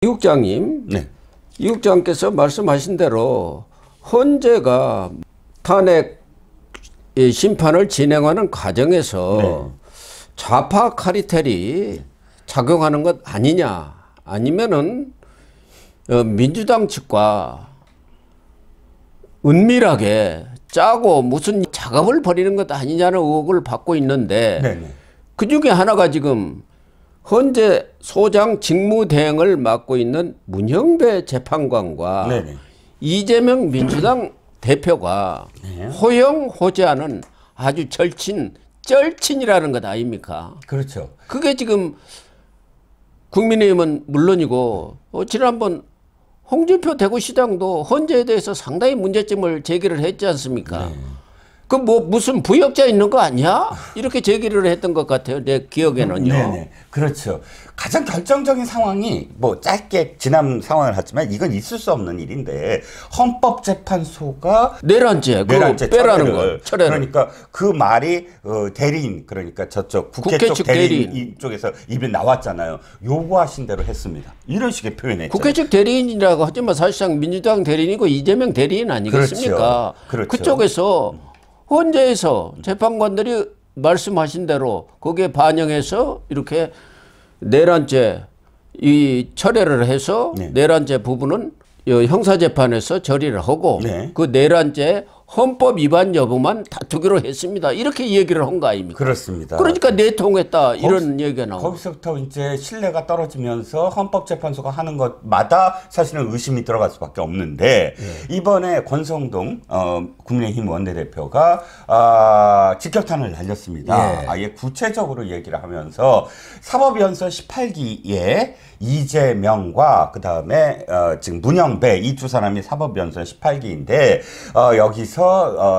이 국장님, 네. 이 국장께서 말씀하신 대로 헌재가 탄핵 심판을 진행하는 과정에서 네. 좌파 카리텔이 작용하는 것 아니냐, 아니면은 민주당 측과 은밀하게 짜고 무슨 작업을 벌이는 것 아니냐는 의혹을 받고 있는데, 네네. 그 중에 하나가 지금 헌재 소장 직무대행을 맡고 있는 문형배 재판관과 네네. 이재명 민주당 대표가 네. 호영호재하는 아주 쩔친이라는 것 아닙니까? 그렇죠. 그게 지금 국민의힘은 물론이고 지난번 홍준표 대구시장도 헌재에 대해서 상당히 문제점을 제기를 했지 않습니까? 네. 그 뭐 무슨 부역자 있는 거 아니야? 이렇게 제기를 했던 것 같아요. 내 기억에는요. 네네. 그렇죠. 가장 결정적인 상황이 뭐 짧게 지난 상황을 하지만 이건 있을 수 없는 일인데, 헌법재판소가 내란죄, 내란죄 빼라는 거. 철회를. 그러니까 그 말이 대리인, 그러니까 저쪽 국회 쪽 대리인 쪽에서 입에 나왔잖아요. 요구하신 대로 했습니다. 이런 식의 표현했죠. 국회 측 대리인이라고 하지만 사실상 민주당 대리인이고 이재명 대리인 아니겠습니까? 그렇죠. 그쪽에서 헌재에서 재판관들이 말씀하신 대로 거기에 반영해서 이렇게 내란죄 이 철회를 해서 네. 내란죄 부분은 형사재판에서 처리를 하고 네. 그 내란죄 헌법 위반 여부만 다투기로 했습니다. 이렇게 얘기를 한 거 아닙니까? 그렇습니다. 그러니까 내통했다 이런 얘기가 나오고. 거기서부터 이제 신뢰가 떨어지면서 헌법재판소가 하는 것마다 사실은 의심이 들어갈 수밖에 없는데, 이번에 권성동 국민의힘 원내대표가 직격탄을 날렸습니다. 아예 구체적으로 얘기를 하면서 사법연수 18기에 이재명과 그 다음에 지금 문형배 이 두 사람이 사법연수 18기인데 여기서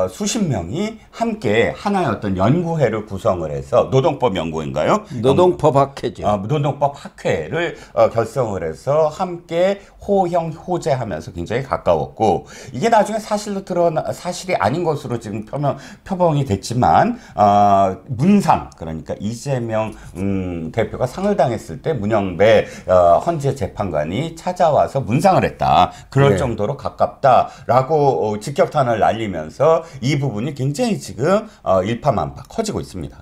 수십 명이 함께 하나의 어떤 연구회를 구성을 해서, 노동법 연구인가요? 노동법 학회죠. 노동법 학회를 결성을 해서 함께 호영호재하면서 굉장히 가까웠고, 이게 나중에 사실이 아닌 것으로 지금 표방이 됐지만, 문상, 그러니까 이재명 대표가 상을 당했을 때 문형배 헌재 재판관이 찾아와서 문상을 했다. 그럴 정도로 가깝다라고 직격탄을 날리면서 이 부분이 굉장히 지금 일파만파 커지고 있습니다.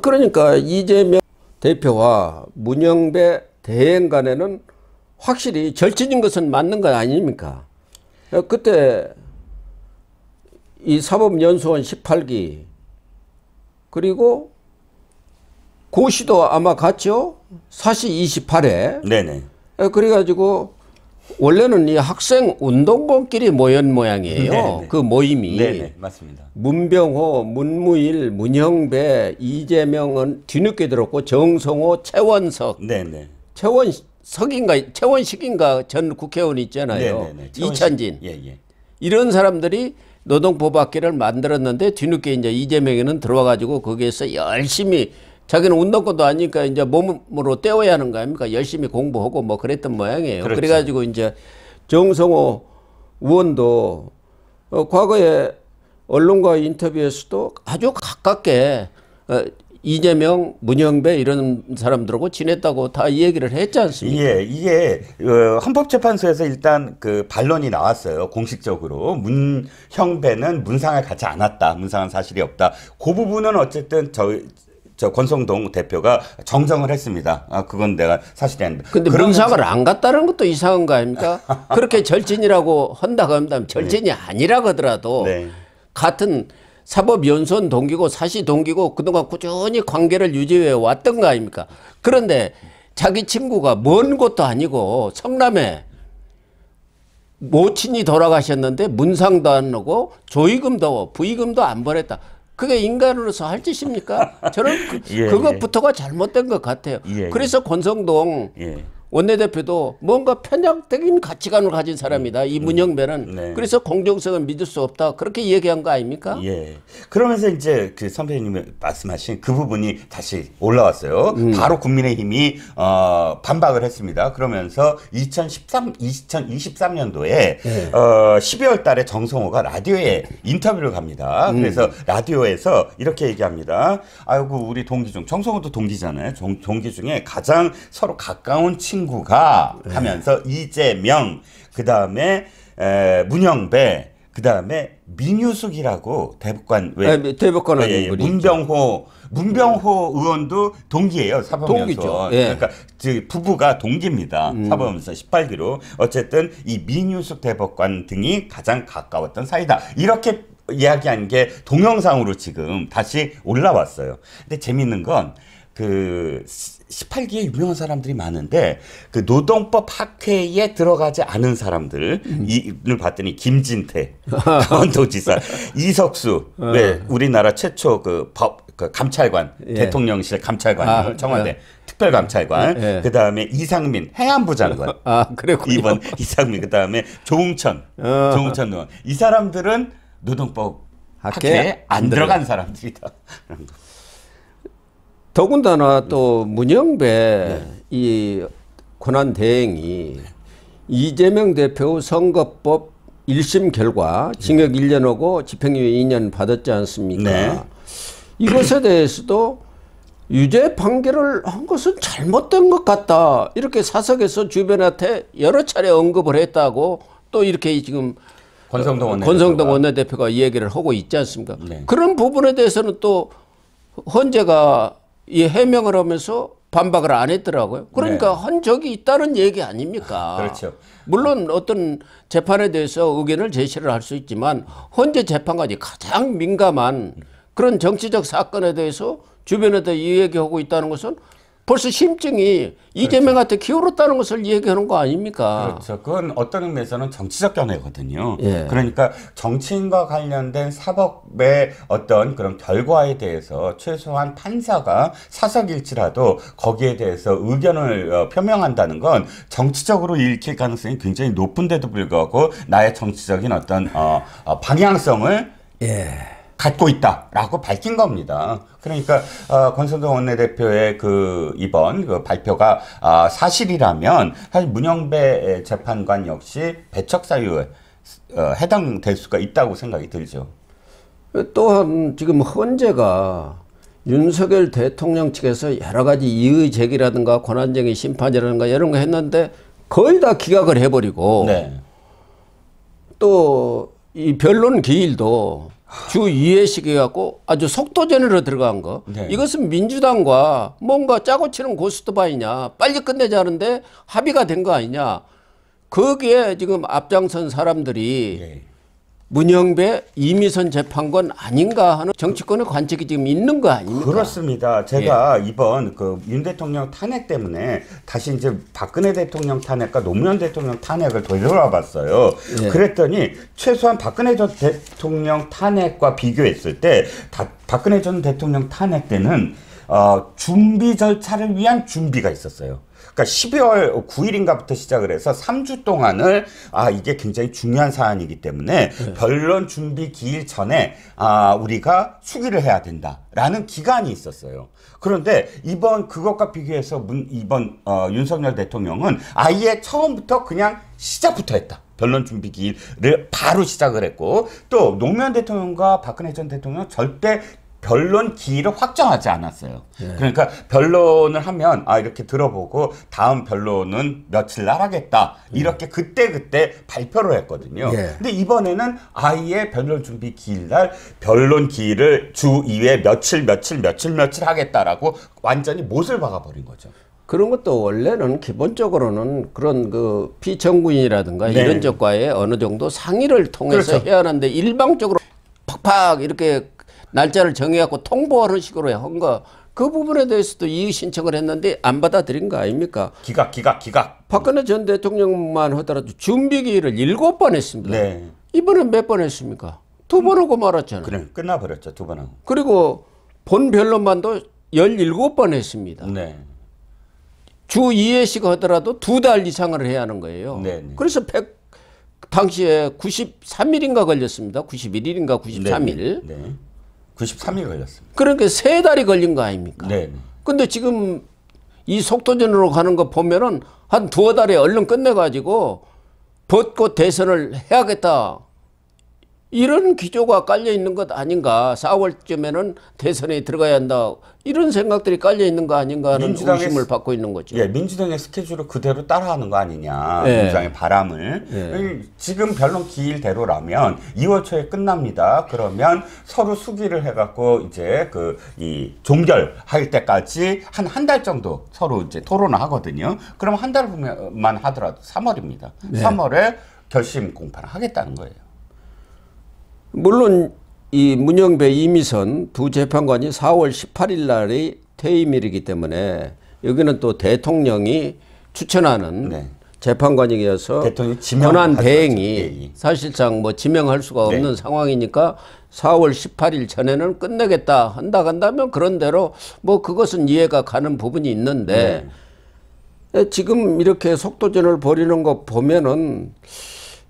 그러니까 이재명 대표와 문형배 대행 간에는 확실히 절친인 것은 맞는 것 아닙니까? 그때 이 사법연수원 18기 그리고 고시도 아마 갔죠? 사시 28회. 네네. 그래가지고 원래는 이 학생 운동본끼리 모인 모양이에요. 네네. 그 모임이. 네네, 맞습니다. 문병호, 문무일, 문형배, 이재명은 뒤늦게 들었고 정성호, 최원석. 네네. 최원식인가 전 국회의원 있잖아요. 네네네. 이찬진. 예. 이런 사람들이 노동법학회를 만들었는데 뒤늦게 이제 이재명에는 들어와가지고 거기에서 열심히 자기는 운동권도 아니니까 이제 몸으로 때워야 하는 거 아닙니까? 열심히 공부하고 뭐 그랬던 모양이에요. 그렇죠. 그래가지고 이제 정성호 의원도 과거에 언론과 인터뷰에서도 아주 가깝게 이재명, 문형배 이런 사람들하고 지냈다고 다 얘기를 했지 않습니까? 이게 헌법재판소에서 일단 그 반론이 나왔어요. 공식적으로 문형배는 문상을 갖지 않았다. 문상은 사실이 없다. 그 부분은 어쨌든 저 권성동 대표가 정정을 했습니다. 그건 내가 사실이 아닌데. 근데 문상을 안 갔다는 것도 이상한 거 아닙니까? 그렇게 절친이라고 한다고 한다면 절친이 아니라고 하더라도 같은 사법연수원 동기고 사시 동기고 그동안 꾸준히 관계를 유지해 왔던 거 아닙니까? 그런데 자기 친구가 먼 곳도 아니고 성남에 모친이 돌아가셨는데 문상도 안 오고 조의금도 부의금도 안 보냈다. 그게 인간으로서 할 짓입니까? 저는 그것부터가 잘못된 것 같아요. 그래서 권성동 원내대표도 뭔가 편향적인 가치관을 가진 사람이다. 이 문형배는. 그래서 공정성을 믿을 수 없다. 그렇게 얘기한 거 아닙니까? 그러면서 이제 그 선배님이 말씀하신 그 부분이 다시 올라왔어요. 바로 국민의힘이 반박을 했습니다. 그러면서 2023년도에 12월 달에 정성호가 라디오에 인터뷰를 갑니다. 그래서 라디오에서 이렇게 얘기합니다. 아이고 우리 동기 중, 정성호도 동기잖아요. 동기 중에 가장 서로 가까운 친구 친구가 하면서 이재명, 그 다음에 문영배, 그 다음에 민유숙이라고 대법관 대법관은 문병호 의원도 동기예요. 사법연수원. 동기죠. 예. 그러니까 부부가 동기입니다. 사법연수원 18기로. 어쨌든 이 민유숙 대법관 등이 가장 가까웠던 사이다. 이렇게 이야기한 게 동영상으로 지금 다시 올라왔어요. 근데 재밌는 건 그 18기에 유명한 사람들이 많은데 그 노동법 학회에 들어가지 않은 사람들을 봤더니 김진태 강원도지사, 이석수, 우리나라 최초 그 감찰관, 대통령실 감찰관, 청와대 특별감찰관, 그 다음에 이상민 행안부 장관, 이번 이상민, 그 다음에 조응천 의원, 이 사람들은 노동법 학회에 안 들어간 사람들이다. 더군다나 또 문영배 이 권한 대행이 이재명 대표 선거법 1심 결과 징역 1년 오고 집행유예 2년 받았지 않습니까? 네. 이것에 대해서도 유죄 판결을 한 것은 잘못된 것 같다. 이렇게 사석에서 주변한테 여러 차례 언급을 했다고 또 이렇게 지금 권성동 원내대표가 이 얘기를 하고 있지 않습니까? 네. 그런 부분에 대해서는 또 헌재가 이 해명을 하면서 반박을 안 했더라고요. 그러니까 한 적이 있다는 얘기 아닙니까? 그렇죠. 물론 어떤 재판에 대해서 의견을 제시를 할 수 있지만 헌재 재판관이 가장 민감한 그런 정치적 사건에 대해서 주변에다 이 얘기하고 있다는 것은 벌써 심증이 이재명한테 기울었다는 것을 얘기하는 거 아닙니까? 그렇죠. 그건 어떤 의미에서는 정치적 견해거든요. 예. 그러니까 정치인과 관련된 사법의 어떤 그런 결과에 대해서 최소한 판사가 사석일지라도 거기에 대해서 의견을 표명한다는 건 정치적으로 읽힐 가능성이 굉장히 높은데도 불구하고 나의 정치적인 어떤 방향성을 갖고 있다라고 밝힌 겁니다. 그러니까 권성동 원내대표의 이번 발표가 사실이라면 사실 문영배 재판관 역시 배척 사유에 해당될 수가 있다고 생각이 들죠. 또한 지금 헌재가 윤석열 대통령 측에서 여러 가지 이의 제기라든가 권한쟁의 심판이라든가 이런 거 했는데 거의 다 기각을 해버리고 또 이 변론 기일도 주 2회씩 해갖고 아주 속도전으로 들어간 거. 이것은 민주당과 뭔가 짜고 치는 고스톱아니냐. 빨리 끝내자는데 합의가 된 거 아니냐. 거기에 지금 앞장선 사람들이 문영배, 이미선 재판관 아닌가 하는 정치권의 관측이 지금 있는 거 아닙니까? 그렇습니다. 제가 이번 윤 대통령 탄핵 때문에 다시 이제 박근혜 대통령 탄핵과 노무현 대통령 탄핵을 되돌아봤어요. 그랬더니 최소한 박근혜 전 대통령 탄핵과 비교했을 때 박근혜 전 대통령 탄핵 때는 준비 절차를 위한 준비가 있었어요. 그러니까 12월 9일인가부터 시작을 해서 3주 동안을 이게 굉장히 중요한 사안이기 때문에 변론 준비 기일 전에 우리가 수기를 해야 된다라는 기간이 있었어요. 그런데 이번 그것과 비교해서 이번 윤석열 대통령은 아예 처음부터 그냥 시작부터 했다. 변론 준비 기일을 바로 시작을 했고 또 노무현 대통령과 박근혜 전 대통령은 절대 변론 기일을 확정하지 않았어요. 그러니까 변론을 하면 이렇게 들어보고 다음 변론은 며칠 날 하겠다. 이렇게 그때 발표를 했거든요. 근데 이번에는 아예 변론 준비 기일 날 변론 기일을 주 2회 며칠 하겠다라고 완전히 못을 박아버린 거죠. 그런 것도 원래는 기본적으로는 그런 피청구인이라든가 이런 쪽과의 어느 정도 상의를 통해서 해야 하는데 일방적으로 팍팍 이렇게 날짜를 정해갖고 통보하는 식으로 한 거, 그 부분에 대해서도 이의 신청을 했는데 안 받아들인 거 아닙니까? 기각. 박근혜 전 대통령만 하더라도 준비기일을 7번 했습니다. 이번엔 몇 번 했습니까? 2번 하고 말았잖아요. 그래, 끝나버렸죠. 2번 하고. 그리고 본 변론만도 17번 했습니다. 주 2회씩 하더라도 2달 이상을 해야 하는 거예요. 그래서 당시에 93일인가 걸렸습니다. 91일인가 93일. 93일 걸렸습니다. 그러니까 3달이 걸린 거 아닙니까? 근데 지금 이 속도전으로 가는 거 보면은 한 2달에 얼른 끝내가지고 벚꽃 대선을 해야겠다. 이런 기조가 깔려 있는 것 아닌가. 4월쯤에는 대선에 들어가야 한다. 이런 생각들이 깔려 있는 거 아닌가 하는 의심을 받고 있는 거죠. 예, 민주당의 스케줄을 그대로 따라하는 거 아니냐. 예. 민주당의 바람을. 예. 지금 변론 기일대로라면 2월 초에 끝납니다. 그러면 서로 수기를 해갖고 이제 이 종결할 때까지 한 달 정도 서로 이제 토론을 하거든요. 그럼 한 달만 하더라도 3월입니다. 네. 3월에 결심 공판을 하겠다는 거예요. 물론 이 문영배, 이미선 두 재판관이 4월 18일 날이 퇴임일이기 때문에 여기는 또 대통령이 추천하는 네. 재판관이어서 권한 대행이 사실상 뭐 지명할 수가 없는 네. 상황이니까 4월 18일 전에는 끝내겠다 한다면 그런 대로 뭐 그것은 이해가 가는 부분이 있는데 네. 지금 이렇게 속도전을 벌이는 거 보면은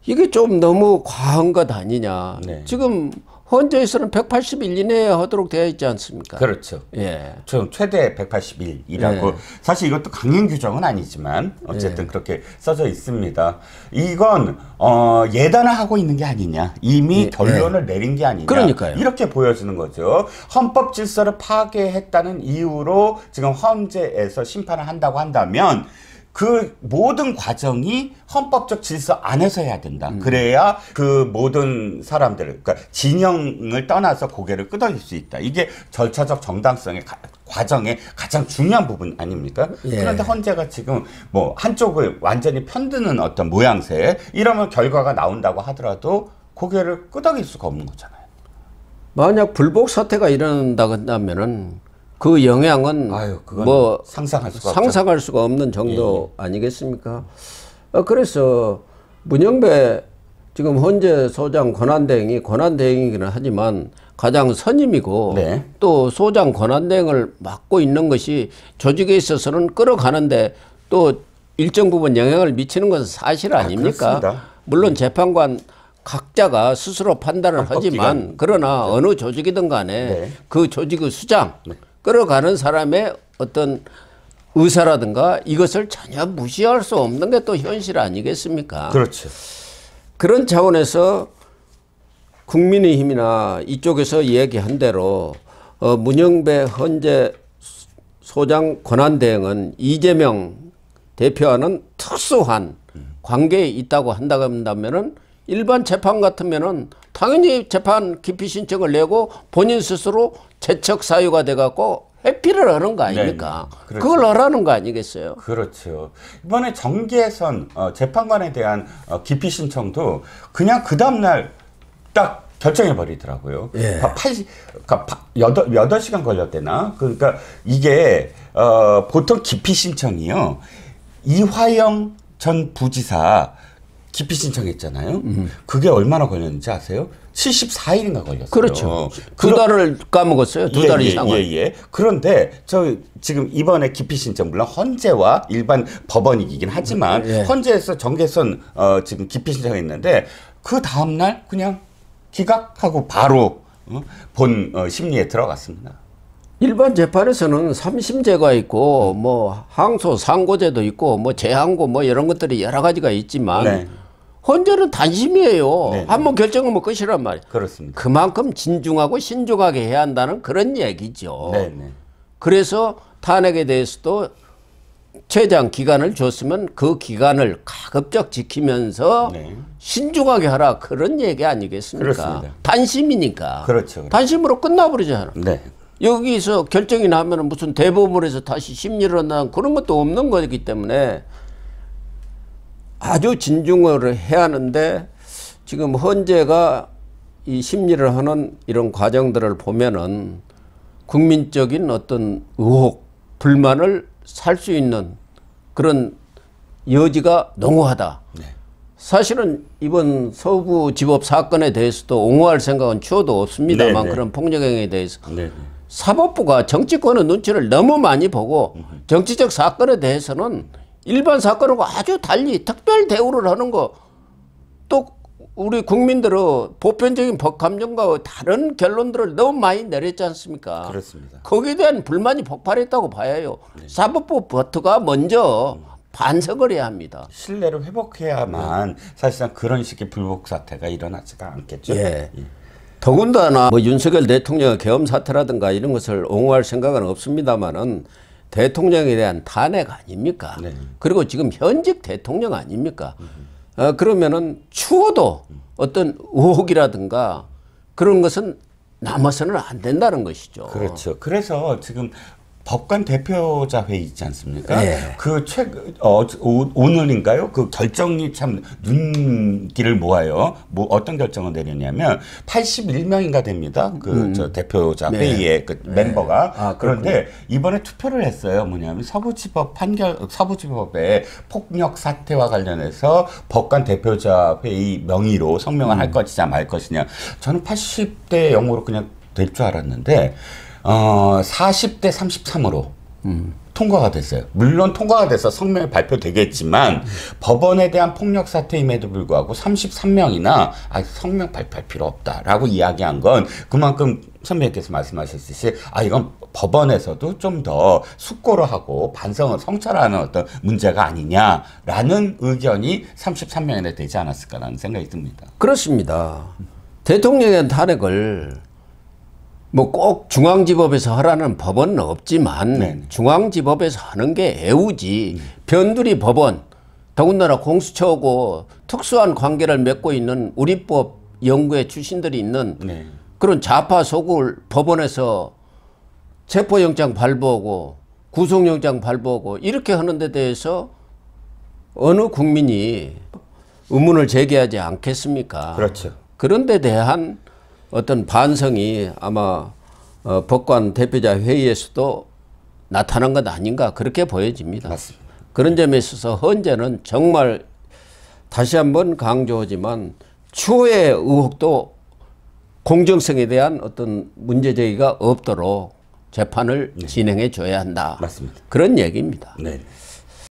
이게 좀 너무 과한 것 아니냐. 네. 지금 헌재에서는 180일 이내에 하도록 되어 있지 않습니까? 그렇죠. 예. 좀 최대 180일이라고. 예. 사실 이것도 강행 규정은 아니지만 어쨌든 예. 그렇게 써져 있습니다. 이건 예단을 하고 있는 게 아니냐. 이미 결론을 내린 게 아니냐. 그러니까요. 이렇게 보여지는 거죠. 헌법 질서를 파괴했다는 이유로 지금 헌재에서 심판을 한다고 한다면 그 모든 과정이 헌법적 질서 안에서 해야 된다. 그래야 그 모든 사람들, 그러니까 진영을 떠나서 고개를 끄덕일 수 있다. 이게 절차적 정당성의 과정의 가장 중요한 부분 아닙니까? 예. 그런데 헌재가 지금 뭐 한쪽을 완전히 편드는 어떤 모양새, 이러면 결과가 나온다고 하더라도 고개를 끄덕일 수가 없는 거잖아요. 만약 불복 사태가 일어난다고 한다면은 그 영향은 뭐 상상할 수가 없는 정도 예. 아니겠습니까? 그래서 문영배 지금 헌재 소장 권한대행이기는 하지만 가장 선임이고 네. 또 소장 권한대행을 맡고 있는 것이 조직에 있어서는 끌어가는데 또 일정 부분 영향을 미치는 것은 사실 아닙니까? 물론 재판관 각자가 스스로 판단을 하지만 그러나 네. 어느 조직이든 간에 네. 그 조직의 수장 네. 끌어가는 사람의 어떤 의사라든가 이것을 전혀 무시할 수 없는 게 또 현실 아니겠습니까? 그렇죠. 그런 차원에서 국민의힘이나 이쪽에서 얘기한 대로 문영배 헌재 소장 권한대행은 이재명 대표와는 특수한 관계에 있다고 한다면은 일반 재판 같으면은 당연히 재판 기피 신청을 내고 본인 스스로 재척 사유가 돼갖고 회피를 하는 거 아닙니까? 네, 그렇죠. 그걸 하라는 거 아니겠어요? 그렇죠. 이번에 정계선 재판관에 대한 기피 신청도 그냥 그 다음날 딱 결정해 버리더라고요. 예. 8시간 걸렸대나? 그러니까 이게 보통 기피 신청이요. 이화영 전 부지사 기피 신청했잖아요. 그게 얼마나 걸렸는지 아세요? 74일인가 걸렸어요. 그렇죠. 두 달을 까먹었어요. 두 달 이상을. 예. 그런데 저 지금 이번에 기피 신청 물론 헌재와 일반 법원이긴 하지만 예. 헌재에서 정계선 지금 기피 신청했는데 그 다음 날 그냥 기각하고 바로 본 심리에 들어갔습니다. 일반 재판에서는 3심제가 있고 뭐 항소 상고제도 있고 뭐 재항고 뭐 이런 것들이 여러 가지가 있지만 네. 헌재는 단심이에요. 네. 한번 결정하면 끝이란 말이에요. 그렇습니다. 그만큼 진중하고 신중하게 해야 한다는 그런 얘기죠. 네. 그래서 탄핵에 대해서도 최장 기간을 줬으면 그 기간을 가급적 지키면서 네. 신중하게 하라 그런 얘기 아니겠습니까? 그렇습니다. 단심이니까. 그렇죠. 단심으로 끝나버리잖아. 네. 여기서 결정이 나면 무슨 대법원에서 다시 심리를 한다는 그런 것도 없는 거기 때문에 아주 진중을 해야 하는데 지금 헌재가 이 심리를 하는 이런 과정들을 보면은 국민적인 어떤 의혹, 불만을 살 수 있는 그런 여지가 농후하다. 네. 사실은 이번 서부지법 사건에 대해서도 옹호할 생각은 추호도 없습니다만 그런 폭력행위에 대해서 사법부가 정치권의 눈치를 너무 많이 보고 정치적 사건에 대해서는 일반 사건하고 아주 달리 특별 대우를 하는 거 또 우리 국민들은 보편적인 법 감정과 다른 결론들을 너무 많이 내렸지 않습니까? 그렇습니다. 거기에 대한 불만이 폭발했다고 봐야 해요. 네. 사법부 버트가 먼저 반성을 해야 합니다. 신뢰를 회복해야만 사실상 그런 식의 불복 사태가 일어나지가 않겠죠. 예. 더군다나 뭐 윤석열 대통령의 계엄 사태라든가 이런 것을 옹호할 생각은 없습니다만은 대통령에 대한 탄핵 아닙니까? 네. 그리고 지금 현직 대통령 아닙니까? 그러면은 추워도 어떤 의혹이라든가 그런 것은 남아서는 안 된다는 것이죠. 그렇죠. 그래서 지금 법관 대표자 회의 있지 않습니까? 네. 그 오늘인가요? 그 결정이 참 눈길을 모아요. 뭐 어떤 결정을 내렸냐면 81명인가 됩니다. 그 저 대표자 네. 회의의 그 멤버가. 아, 그런데 이번에 투표를 했어요. 뭐냐면 서부지법의 폭력 사태와 관련해서 법관 대표자 회의 명의로 성명을 할 것이냐 말 것이냐. 저는 80대 0으로 그냥 될 줄 알았는데 40대 33으로 통과가 됐어요. 물론 통과가 돼서 성명이 발표되겠지만 법원에 대한 폭력 사태임에도 불구하고 33명이나 성명 발표할 필요 없다라고 이야기한 건 그만큼 선배님께서 말씀하셨듯이 이건 법원에서도 좀 더 숙고를 하고 반성을 성찰하는 어떤 문제가 아니냐라는 의견이 33명이나 되지 않았을까라는 생각이 듭니다. 그렇습니다. 대통령의 탄핵을 뭐 꼭 중앙지법에서 하라는 법원은 없지만 네네. 중앙지법에서 하는 게 애우지. 변두리 법원, 더군다나 공수처하고 특수한 관계를 맺고 있는 우리법 연구회 출신들이 있는 네. 그런 좌파 소굴 법원에서 체포영장 발부하고 구속영장 발부하고 이렇게 하는 데 대해서 어느 국민이 의문을 제기하지 않겠습니까? 그렇죠. 그런 데 대한 어떤 반성이 아마 법관 대표자 회의에서도 나타난 것 아닌가 그렇게 보여집니다. 맞습니다. 그런 점에 있어서 헌재는 정말 다시 한번 강조하지만 추후의 의혹도 공정성에 대한 어떤 문제 제기가 없도록 재판을 진행해 줘야 한다. 맞습니다. 그런 얘기입니다. 네.